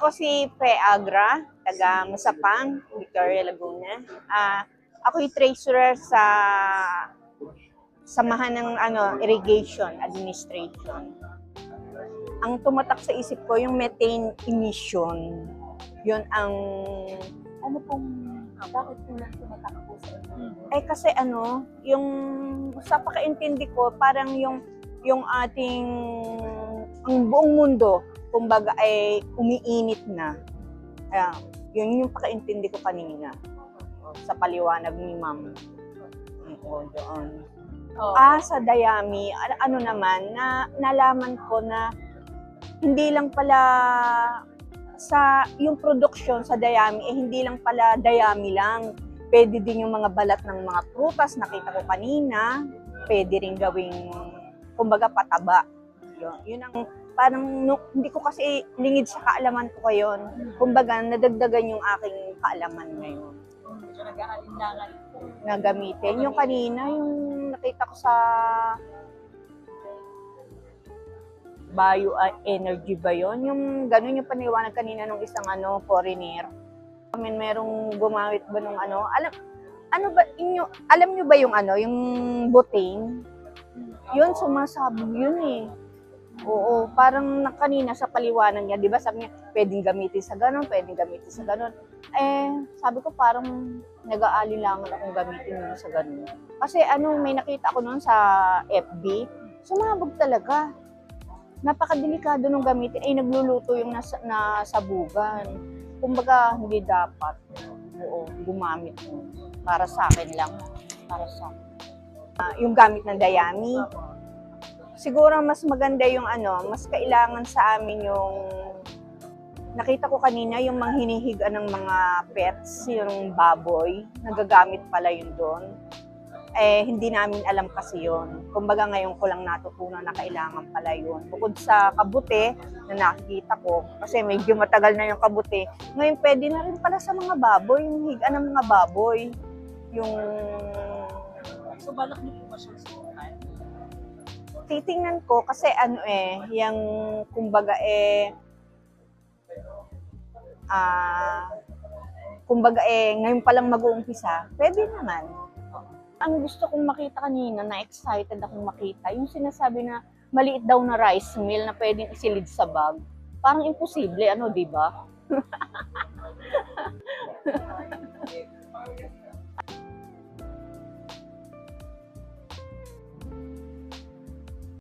Ako si Fe Agra, taga Masapang, Victoria, Laguna. Ako yung treasurer sa samahan ng irrigation administration. Ang tumatak sa isip ko yung methane emission. Yun ang Bakit po lang tumatak po sa inyo? kasi yung sa pakaintindi ko, parang yung ating ang buong mundo kumbaga ay umiinit na. Yun yung pakaintindi ko kanina sa paliwanag ni Ma'am. Doon. Sa Dayami, naman, nalaman ko na hindi lang pala sa yung production sa Dayami, hindi lang pala Dayami lang. Pwede din yung mga balat ng mga prutas, nakita ko kanina. Pwede rin gawing, kumbaga, pataba. Yun ang parang hindi ko kasi lingid sa kaalaman ko ngayon. Kumbaga, nadagdagan yung aking kaalaman ngayon. Medyo nag-aalinlangan Na gamitin. Yung kanina, yung nakita ko sa bioenergy ba yun? Yung ganun yung paniwanag kanina ng isang foreigner. Merong gumamit ba nung alam nyo ba yung yung butane? Yun, sumasabog yun eh. Oo, parang kanina sa paliwanag niya, di ba sabi niya, pwedeng gamitin sa ganun, pwedeng gamitin sa ganun. Sabi ko parang nag-aalilangan akong gamitin yun sa ganun. Kasi may nakita ako noon sa FB, sumabog talaga. Napakadelikado nung gamitin, nagluluto yung nasabugan. Kumbaga, hindi dapat. Oo, gumamit mo. Para sa akin lang. Para sa yung gamit ng Dayami. Siguro mas maganda yung mas kailangan sa amin yung nakita ko kanina yung mga hinihiga ng mga pets, yung baboy, nagagamit pala yun doon. Hindi namin alam kasi yun. Kumbaga ngayon ko lang natutunan na kailangan pala yun. Bukod sa kabute na nakikita ko, kasi medyo matagal na yung kabute, ngayon pwede na rin pala sa mga baboy, yung higa ng mga baboy. Yung So, balak niyo po ba siyang subukan? titingnan ko kasi yung kumbaga ngayon pa lang mag-uumpisa, pwede naman. Ang gusto kong makita kanina, na excited akong makita, yung sinasabi na maliit daw na rice mill na pwedeng isilid sa bag. Parang imposible, di ba?